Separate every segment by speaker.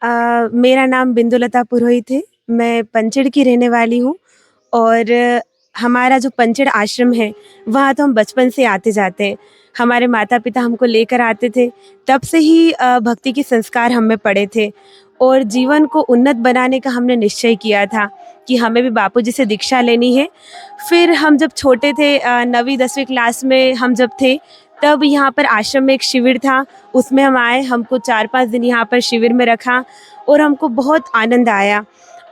Speaker 1: मेरा नाम बिंदुलता पुरोहित है। मैं पंचेड़ की रहने वाली हूँ और हमारा जो पंचेड़ आश्रम है, वहाँ तो हम बचपन से आते-जाते हैं। हमारे माता-पिता हमको लेकर आते थे, तब से ही भक्ति के संस्कार हम में पड़े थे और जीवन को उन्नत बनाने का हमने निश्चय किया था कि हमें भी बापूजी से दीक्षा लेनी है। फिर हम जब छोटे थे 9वीं 10वीं क्लास में हम जब थे, तब यहाँ पर आश्रम में एक शिविर था, उसमें हम आए, हमको 4-5 दिन यहाँ पर शिविर में रखा और हमको बहुत आनंद आया।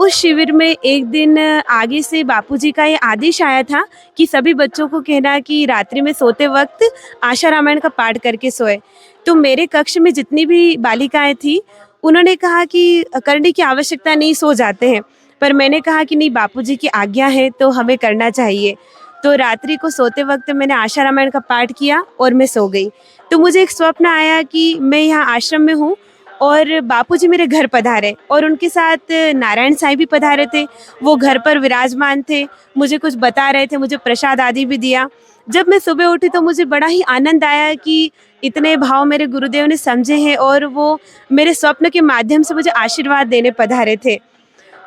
Speaker 1: उस शिविर में एक दिन आगे से बापूजी का ये आदेश आया था कि सभी बच्चों को कहना कि रात्रि में सोते वक़्त आशा रामायण का पाठ करके सोएँ। तो मेरे कक्ष में जितनी भी बालिकाएँ थीं, उन्होंने कहा कि करने की आवश्यकता नहीं, सो जाते हैं। पर मैंने कहा कि नहीं, बापूजी की आज्ञा है तो हमें करना चाहिए। तो रात्रि को सोते वक़्त मैंने आशा रामायण का पाठ किया और मैं सो गई। तो मुझे एक स्वप्न आया कि मैं यहाँ आश्रम में हूँ और बापूजी मेरे घर पधारे और उनके साथ नारायण साईं भी पधारे थे। वो घर पर विराजमान थे, मुझे कुछ बता रहे थे, मुझे प्रसाद आदि भी दिया। जब मैं सुबह उठी तो मुझे बड़ा ही आनंद आया कि इतने भाव मेरे गुरुदेव ने समझे हैं और वो मेरे स्वप्न के माध्यम से मुझे आशीर्वाद देने पधारे थे।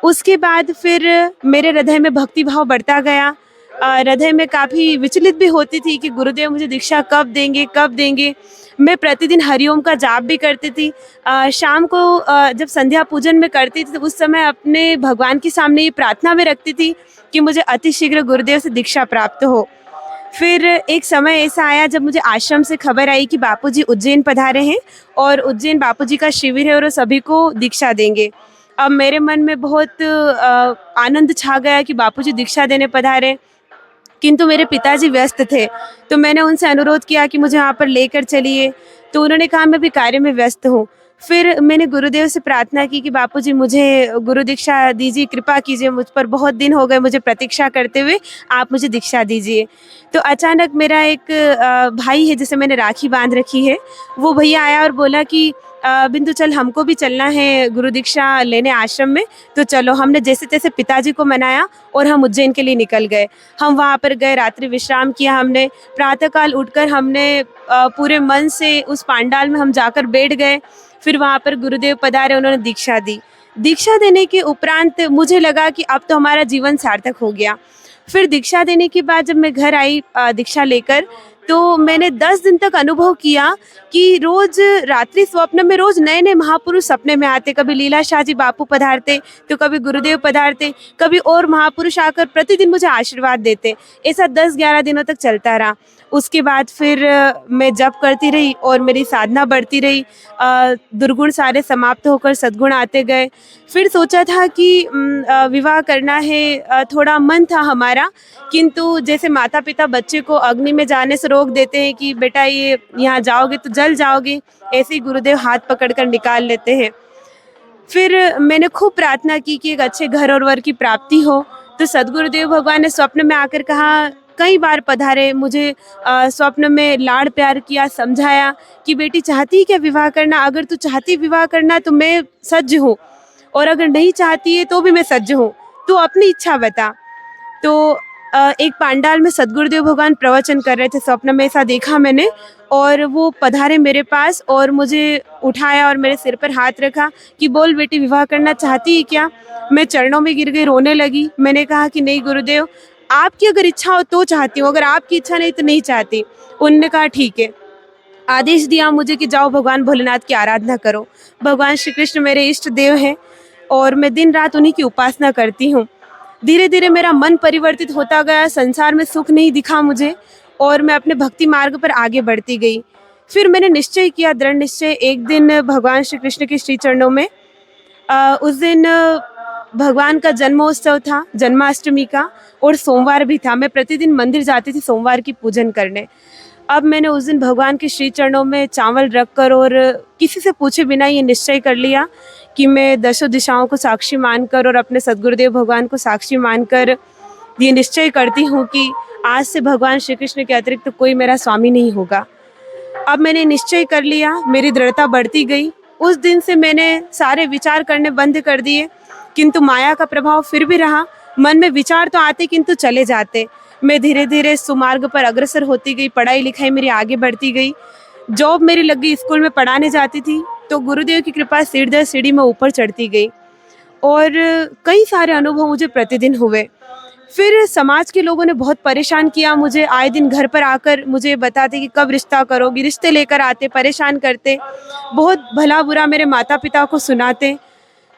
Speaker 1: उसके बाद फिर मेरे हृदय में भक्ति भाव बढ़ता गया। हृदय में काफ़ी विचलित भी होती थी कि गुरुदेव मुझे दीक्षा कब देंगे, कब देंगे? मैं प्रतिदिन हरिओम का जाप भी करती थी। शाम को जब संध्या पूजन में करती थी तो उस समय अपने भगवान के सामने ये प्रार्थना में रखती थी कि मुझे अतिशीघ्र गुरुदेव से दीक्षा प्राप्त हो। फिर एक समय ऐसा आया जब मुझे आश्रम से खबर आई कि बापूजी उज्जैन पधारे हैं और उज्जैन बापूजी का शिविर है और वो सभी को दीक्षा देंगे। अब मेरे मन में बहुत आनंद छा गया कि बापूजी दीक्षा देने पधारे, किंतु मेरे पिताजी व्यस्त थे, तो मैंने उनसे अनुरोध किया कि मुझे वहाँ पर लेकर चलिए, तो उन्होंने कहा मैं अभी कार्य में व्यस्त हूँ। फिर मैंने गुरुदेव से प्रार्थना की कि बापूजी मुझे गुरु दीक्षा दीजिए, कृपा कीजिए, मुझ पर बहुत दिन हो गए मुझे प्रतीक्षा करते हुए, आप मुझे दीक्षा दीजिए। तो अचानक मेरा एक भाई है जिसे मैंने राखी बाँध रखी है, वो भैया आया और बोला कि बिंदु चल, हमको भी चलना है गुरु दीक्षा लेने आश्रम में, तो चलो। हमने जैसे-तैसे पिताजी को मनाया और हम उज्जैन के लिए निकल गए। हम वहाँ पर गए, रात्रि विश्राम किया हमने, प्रातःकाल उठकर हमने पूरे मन से उस पांडाल में हम जाकर बैठ गए। फिर वहाँ पर गुरुदेव पधारे, उन्होंने दीक्षा दी। दीक्षा देने के उपरांत मुझे लगा कि अब तो हमारा जीवन सार्थक हो गया। फिर दीक्षा देने के बाद जब मैं घर आई दीक्षा लेकर, तो मैंने 10 दिन तक अनुभव किया कि रोज़ रात्रि स्वप्न में रोज़ नए-नए महापुरुष सपने में आते। कभी लीला शाह जी बापू पधारते, तो कभी गुरुदेव पधारते, कभी और महापुरुष आकर प्रतिदिन मुझे आशीर्वाद देते। ऐसा 10-11 दिनों तक चलता रहा। उसके बाद फिर मैं जप करती रही और मेरी साधना बढ़ती रही। दुर्गुण सारे समाप्त होकर सद्गुण आते गए। फिर सोचा था कि विवाह करना है, थोड़ा मन था हमारा, किंतु जैसे माता-पिता बच्चे को अग्नि में जाने से रोक देते हैं कि बेटा ये यहाँ जाओगे तो जल जाओगे, ऐसे ही गुरुदेव हाथ पकड़कर निकाल लेते हैं। फिर मैंने खूब प्रार्थना की कि एक अच्छे घर और वर की प्राप्ति हो, तो सद्गुरुदेव भगवान ने स्वप्न में आकर कहा, कई बार पधारे, मुझे स्वप्न में लाड़ प्यार किया, समझाया कि बेटी चाहती है क्या विवाह करना? अगर तू चाहती विवाह करना तो मैं सज्ज हूँ, और अगर नहीं चाहती है तो भी मैं सज्ज हूँ, तू अपनी इच्छा बता। तो एक पांडाल में सद्गुरुदेव भगवान प्रवचन कर रहे थे, स्वप्न में ऐसा देखा मैंने, और वो पधारे मेरे पास और मुझे उठाया और मेरे सिर पर हाथ रखा कि बोल बेटी, विवाह करना चाहती है क्या? मैं चरणों में गिर गई, रोने लगी। मैंने कहा कि नहीं गुरुदेव, आपकी अगर इच्छा हो तो चाहती हूँ, अगर आपकी इच्छा नहीं तो नहीं चाहती। उन्होंने कहा ठीक है। आदेश दिया मुझे कि जाओ भगवान भोलेनाथ की आराधना करो। भगवान श्री कृष्ण मेरे इष्ट देव हैं और मैं दिन रात उन्हीं की उपासना करती हूँ। धीरे-धीरे मेरा मन परिवर्तित होता गया, संसार में सुख नहीं दिखा मुझे और मैं अपने भक्ति मार्ग पर आगे बढ़ती गई। फिर मैंने निश्चय किया, दृढ़ निश्चय, एक दिन भगवान श्री कृष्ण के श्री चरणों में उस दिन भगवान का जन्मोत्सव था, जन्माष्टमी का, और सोमवार भी था। मैं प्रतिदिन मंदिर जाती थी सोमवार की पूजन करने। अब मैंने उस दिन भगवान के श्री चरणों में चावल रखकर और किसी से पूछे बिना ये निश्चय कर लिया कि मैं दशों दिशाओं को साक्षी मानकर और अपने सद्गुरुदेव भगवान को साक्षी मानकर ये निश्चय करती हूँ कि आज से भगवान श्री कृष्ण के अतिरिक्त कोई मेरा स्वामी नहीं होगा। अब मैंने निश्चय कर लिया, मेरी दृढ़ता बढ़ती गई। उस दिन से मैंने सारे विचार करने बंद कर दिए, किंतु माया का प्रभाव फिर भी रहा। मन में विचार तो आते किंतु चले जाते। मैं धीरे-धीरे सुमार्ग पर अग्रसर होती गई, पढ़ाई लिखाई मेरी आगे बढ़ती गई। जॉब मेरी लग गई, स्कूल में पढ़ाने जाती थी तो गुरुदेव की कृपा सीढ़ी दर सीढ़ी मैं ऊपर चढ़ती गई और कई सारे अनुभव मुझे प्रतिदिन हुए। फिर समाज के लोगों ने बहुत परेशान किया मुझे, आए दिन घर पर आकर मुझे बताते कि कब रिश्ता करोगी, रिश्ते लेकर आते, परेशान करते, बहुत भला-बुरा मेरे माता-पिता को सुनाते।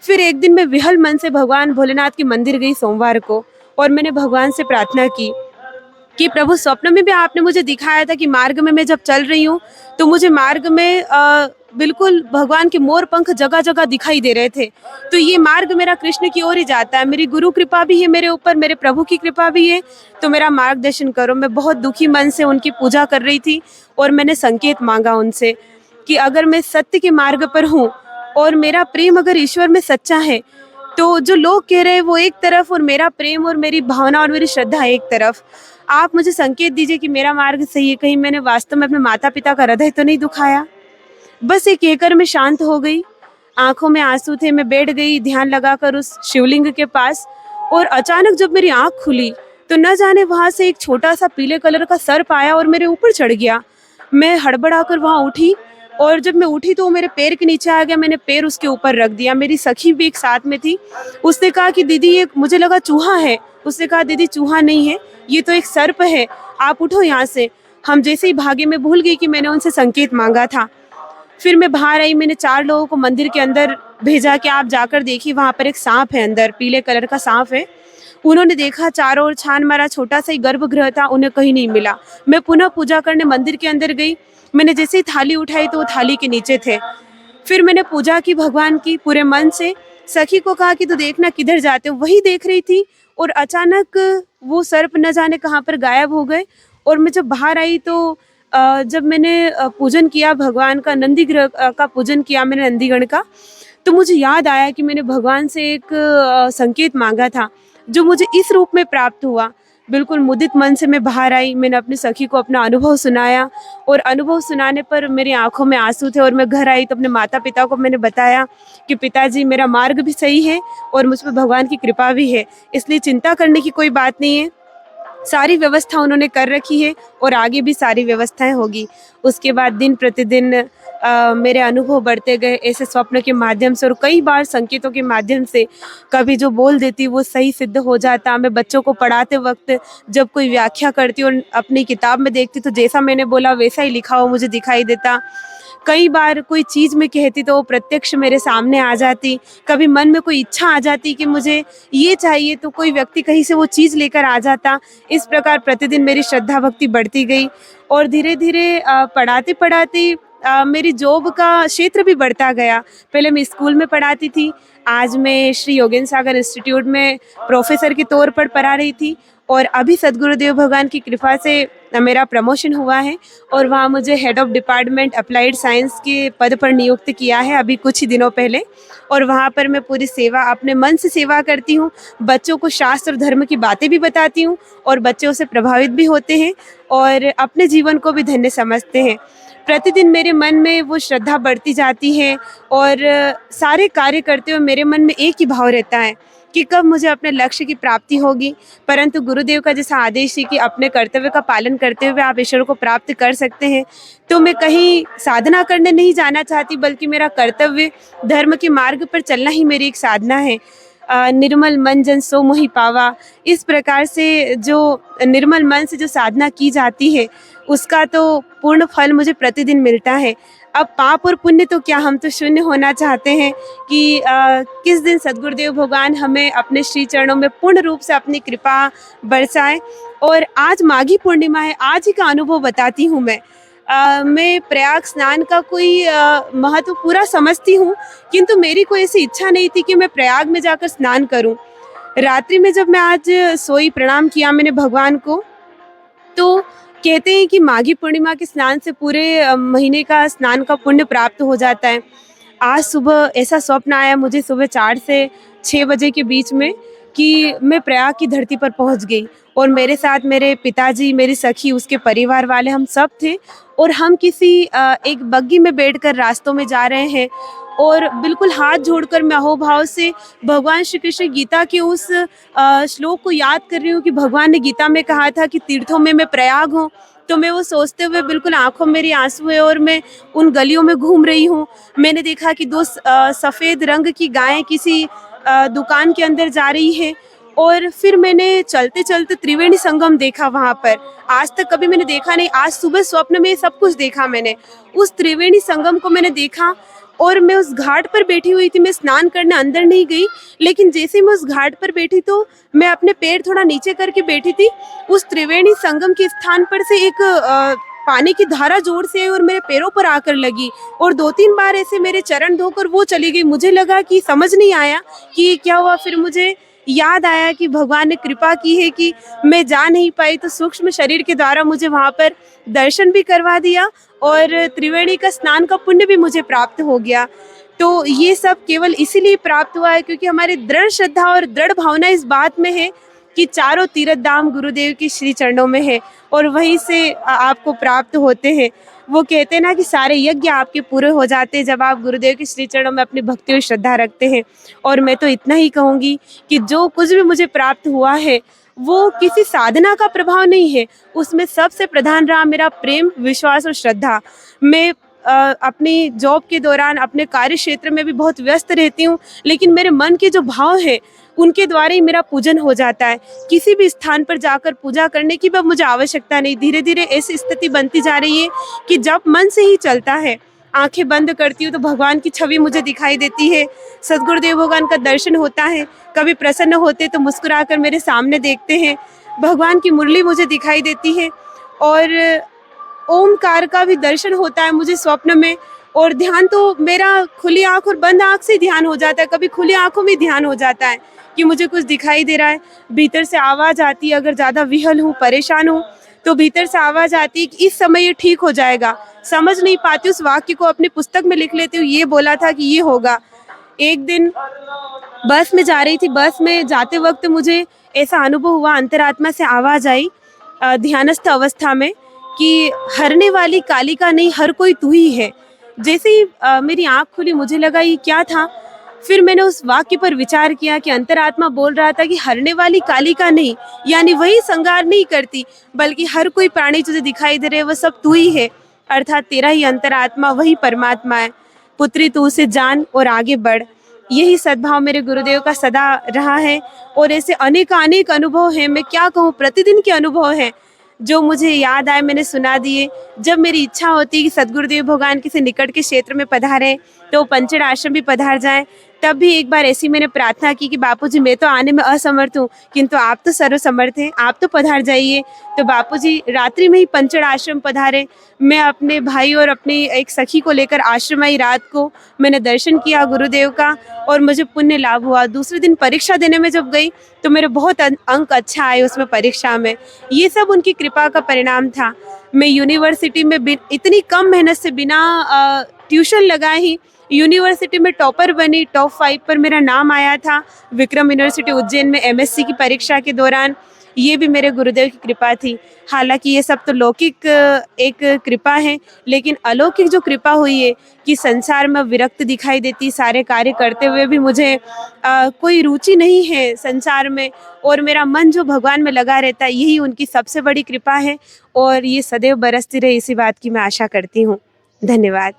Speaker 1: फिर एक दिन मैं विहल मन से भगवान भोलेनाथ के मंदिर गई सोमवार को और मैंने भगवान से प्रार्थना की कि प्रभु स्वप्न में भी आपने मुझे दिखाया था कि मार्ग में मैं जब चल रही हूँ तो मुझे मार्ग में बिल्कुल भगवान के मोर पंख जगह जगह दिखाई दे रहे थे। तो ये मार्ग मेरा कृष्ण की ओर ही जाता है, मेरी गुरु कृपा भी है मेरे ऊपर, मेरे प्रभु की कृपा भी है, तो मेरा मार्गदर्शन करो। मैं बहुत दुखी मन से उनकी पूजा कर रही थी और मैंने संकेत मांगा उनसे कि अगर मैं सत्य के मार्ग पर हूँ और मेरा प्रेम अगर ईश्वर में सच्चा है तो जो लोग कह रहे हैं वो एक तरफ और मेरा प्रेम और मेरी भावना और मेरी श्रद्धा एक तरफ। आप मुझे संकेत दीजिए कि मेरा मार्ग सही है, कहीं मैंने वास्तव में अपने माता पिता का हृदय तो नहीं दुखाया। बस ये कहकर मैं शांत हो गई, आंखों में आंसू थे, मैं बैठ गई ध्यान लगाकर उस शिवलिंग के पास और अचानक जब मेरी आंख खुली तो न जाने वहाँ से एक छोटा सा पीले कलर का सर्प आया और मेरे ऊपर चढ़ गया। मैं हड़बड़ाकर वहाँ उठी और जब मैं उठी तो वो मेरे पैर के नीचे आ गया, मैंने पैर उसके ऊपर रख दिया। मेरी सखी भी एक साथ में थी, उसने कहा कि दीदी ये मुझे लगा चूहा है, उसने कहा दीदी चूहा नहीं है, ये तो एक सर्प है, आप उठो यहाँ से। हम जैसे ही भागे, मैं भूल गई कि मैंने उनसे संकेत मांगा था। फिर मैं बाहर आई, मैंने 4 लोगों को मंदिर के अंदर भेजा कि आप जाकर देखिए वहाँ पर एक सांप है, अंदर पीले कलर का सांप है। उन्होंने देखा, चारों ओर छान मारा, छोटा सा ही गर्भगृह था, उन्हें कहीं नहीं मिला। मैं पुनः पूजा करने मंदिर के अंदर गई, मैंने जैसे ही थाली उठाई तो वो थाली के नीचे थे। फिर मैंने पूजा की भगवान की पूरे मन से, सखी को कहा कि तू देखना किधर जाते हो, वही देख रही थी और अचानक वो सर्प न जाने कहाँ पर गायब हो गए। और मैं जब बाहर आई तो जब मैंने पूजन किया भगवान का, नंदी ग्रह का पूजन किया मैंने, नंदीगण का, तो मुझे याद आया कि मैंने भगवान से एक संकेत मांगा था जो मुझे इस रूप में प्राप्त हुआ। बिल्कुल मुदित मन से मैं बाहर आई, मैंने अपनी सखी को अपना अनुभव सुनाया और अनुभव सुनाने पर मेरी आंखों में आंसू थे और मैं घर आई तो अपने माता पिता को मैंने बताया कि पिताजी मेरा मार्ग भी सही है और मुझ पर भगवान की कृपा भी है, इसलिए चिंता करने की कोई बात नहीं है, सारी व्यवस्था उन्होंने कर रखी है और आगे भी सारी व्यवस्थाएं होगी। उसके बाद दिन प्रतिदिन मेरे अनुभव बढ़ते गए ऐसे स्वप्न के माध्यम से और कई बार संकेतों के माध्यम से। कभी जो बोल देती वो सही सिद्ध हो जाता। मैं बच्चों को पढ़ाते वक्त जब कोई व्याख्या करती और अपनी किताब में देखती तो जैसा मैंने बोला वैसा ही लिखा हुआ मुझे दिखाई देता। कई बार कोई चीज़ मैं कहती तो वो प्रत्यक्ष मेरे सामने आ जाती। कभी मन में कोई इच्छा आ जाती कि मुझे ये चाहिए तो कोई व्यक्ति कहीं से वो चीज़ लेकर आ जाता। इस प्रकार प्रतिदिन मेरी श्रद्धा भक्ति बढ़ती गई और धीरे धीरे पढ़ाते पढ़ाते मेरी जॉब का क्षेत्र भी बढ़ता गया। पहले मैं स्कूल में पढ़ाती थी, आज मैं श्री योगेंद्र सागर इंस्टीट्यूट में प्रोफेसर के तौर पर पढ़ा रही थी और अभी सद्गुरुदेव भगवान की कृपा से मेरा प्रमोशन हुआ है और वहाँ मुझे head of department applied science के पद पर नियुक्त किया है अभी कुछ ही दिनों पहले। और वहाँ पर मैं पूरी सेवा, अपने मन से सेवा करती हूँ, बच्चों को शास्त्र और धर्म की बातें भी बताती हूँ और बच्चे उससे प्रभावित भी होते हैं और अपने जीवन को भी धन्य समझते हैं। प्रतिदिन मेरे मन में वो श्रद्धा बढ़ती जाती है और सारे कार्य करते हुए मेरे मन में एक ही भाव रहता है कि कब मुझे अपने लक्ष्य की प्राप्ति होगी। परंतु गुरुदेव का जैसा आदेश है कि अपने कर्तव्य का पालन करते हुए आप ईश्वर को प्राप्त कर सकते हैं, तो मैं कहीं साधना करने नहीं जाना चाहती, बल्कि मेरा कर्तव्य धर्म के मार्ग पर चलना ही मेरी एक साधना है। निर्मल मन जन सो मोहि पावा, इस प्रकार से जो निर्मल मन से जो साधना की जाती है उसका तो पूर्ण फल मुझे प्रतिदिन मिलता है। अब पाप और पुण्य तो क्या, हम तो शून्य होना चाहते हैं कि किस दिन सद्गुरुदेव भगवान हमें अपने श्री चरणों में पूर्ण रूप से अपनी कृपा बरसाए। और आज माघी पूर्णिमा है, आज ही का अनुभव बताती हूँ मैं प्रयाग स्नान का कोई महत्व पूरा समझती हूँ, किंतु मेरी कोई ऐसी इच्छा नहीं थी कि मैं प्रयाग में जाकर स्नान करूँ। रात्रि में जब मैं आज सोई, प्रणाम किया मैंने भगवान को, तो कहते हैं कि माघी पूर्णिमा के स्नान से पूरे महीने का स्नान का पुण्य प्राप्त हो जाता है। आज सुबह ऐसा स्वप्न आया मुझे सुबह 4 से 6 बजे के बीच में कि मैं प्रयाग की धरती पर पहुंच गई और मेरे साथ मेरे पिताजी, मेरी सखी, उसके परिवार वाले, हम सब थे और हम किसी एक बग्गी में बैठकर रास्तों में जा रहे हैं और बिल्कुल हाथ जोड़कर मैं अहोभाव से भगवान श्री कृष्ण गीता के उस श्लोक को याद कर रही हूँ कि भगवान ने गीता में कहा था कि तीर्थों में मैं प्रयाग हूँ, तो मैं वो सोचते हुए बिल्कुल आँखों में मेरी आँसू है और मैं उन गलियों में घूम रही हूँ। मैंने देखा कि 2 सफ़ेद रंग की गायें किसी दुकान के अंदर जा रही है और फिर मैंने चलते-चलते त्रिवेणी संगम देखा वहाँ पर। आज तक कभी मैंने देखा नहीं, आज सुबह स्वप्न में सब कुछ देखा मैंने। उस त्रिवेणी संगम को मैंने देखा और मैं उस घाट पर बैठी हुई थी, मैं स्नान करने अंदर नहीं गई, लेकिन जैसे ही मैं उस घाट पर बैठी तो मैं अपने पैर थोड़ा नीचे करके बैठी थी। उस त्रिवेणी संगम के स्थान पर से एक पानी की धारा ज़ोर से आई और मेरे पैरों पर आकर लगी और 2-3 बार ऐसे मेरे चरण धोकर वो चली गई। मुझे लगा कि समझ नहीं आया कि ये क्या हुआ? फिर मुझे याद आया कि भगवान ने कृपा की है कि मैं जा नहीं पाई, तो सूक्ष्म शरीर के द्वारा मुझे वहाँ पर दर्शन भी करवा दिया और त्रिवेणी का स्नान का पुण्य भी मुझे प्राप्त हो गया। तो ये सब केवल इसीलिए प्राप्त हुआ है क्योंकि हमारी दृढ़ श्रद्धा और दृढ़ भावना इस बात में है कि चारों तीर्थ धाम गुरुदेव के श्री चरणों में है और वहीं से आपको प्राप्त होते हैं। वो कहते हैं ना कि सारे यज्ञ आपके पूरे हो जाते हैं जब आप गुरुदेव के श्री चरणों में अपनी भक्ति और श्रद्धा रखते हैं। और मैं तो इतना ही कहूँगी कि जो कुछ भी मुझे प्राप्त हुआ है, वो किसी साधना का प्रभाव नहीं है, उसमें सबसे प्रधान रहा मेरा प्रेम, विश्वास और श्रद्धा। मैं अपनी जॉब के दौरान अपने कार्य क्षेत्र में भी बहुत व्यस्त रहती हूँ, लेकिन मेरे मन के जो भाव हैं, उनके द्वारा ही मेरा पूजन हो जाता है। किसी भी स्थान पर जाकर पूजा करने की अब मुझे आवश्यकता नहीं। धीरे-धीरे ऐसी स्थिति बनती जा रही है कि जब मन से ही चलता है, आँखें बंद करती हूँ तो भगवान की छवि मुझे दिखाई देती है, सद्गुरुदेव भगवान का दर्शन होता है, कभी प्रसन्न होते तो मुस्कुराकर मेरे सामने देखते हैं, भगवान की मुरली मुझे दिखाई देती है और ओमकार का भी दर्शन होता है मुझे स्वप्न में और ध्यान तो मेरा खुली आँख और बंद आँख से ध्यान हो जाता है, कभी खुली आँखों में ध्यान हो जाता है कि मुझे कुछ दिखाई दे रहा है। भीतर से आवाज़ आती है, अगर ज़्यादा विहल हूँ, परेशान हूँ, तो भीतर से आवाज़ आती है कि इस समय ये ठीक हो जाएगा। समझ नहीं पाती उस वाक्य को अपनी पुस्तक में लिख लेती हूँ, ये बोला था कि ये होगा। एक दिन बस में जा रही थी, बस में जाते वक़्त मुझे ऐसा अनुभव हुआ, अंतरात्मा से आवाज़ आई ध्यानस्थ अवस्था में कि हरने वाली कालिका नहीं, हर कोई तू ही है। जैसे ही मेरी आँख खुली मुझे लगा ये क्या था? फिर मैंने उस वाक्य पर विचार किया कि अंतरात्मा बोल रहा था कि हरने वाली कालिका नहीं, यानी वही संगार नहीं करती, बल्कि हर कोई प्राणी तुझे दिखाई दे रहे वो सब तू ही है, अर्थात तेरा ही अंतरात्मा वही परमात्मा है। पुत्री तू उसे जान और आगे बढ़। यही सद्भाव मेरे गुरुदेव का सदा रहा है और ऐसे अनेकानेक अनुभव हैं, मैं क्या कहूँ, प्रतिदिन के अनुभव हैं जो मुझे याद आए मैंने सुना दिए। जब मेरी इच्छा होती है कि सद्गुरुदेव भगवान किसी निकट के क्षेत्र में पधारें तो पंचड़ आश्रम भी पधार जाएं, तब भी एक बार ऐसी मैंने प्रार्थना की कि बापूजी मैं तो आने में असमर्थ हूँ, किंतु आप तो सर्वसमर्थ हैं, आप तो पधार जाइए। तो बापूजी रात्रि में ही पंचड़ आश्रम पधारे। मैं अपने भाई और अपनी एक सखी को लेकर आश्रम आई। रात को मैंने दर्शन किया गुरुदेव का और मुझे पुण्य लाभ हुआ। दूसरे दिन परीक्षा देने में जब गई तो मेरे बहुत अंक अच्छा आए उसमें परीक्षा में। ये सब उनकी कृपा का परिणाम था। मैं यूनिवर्सिटी में इतनी कम मेहनत से बिना ट्यूशन लगाए ही यूनिवर्सिटी में टॉपर बनी, टॉप 5 पर मेरा नाम आया था विक्रम यूनिवर्सिटी उज्जैन में एमएससी की परीक्षा के दौरान। ये भी मेरे गुरुदेव की कृपा थी। हालांकि ये सब तो लौकिक एक कृपा है, लेकिन अलौकिक जो कृपा हुई है कि संसार में विरक्त दिखाई देती, सारे कार्य करते हुए भी मुझे कोई रुचि नहीं है संसार में और मेरा मन जो भगवान में लगा रहता है, यही उनकी सबसे बड़ी कृपा है और ये सदैव बरसती रहे, इसी बात की मैं आशा करती हूँ। धन्यवाद।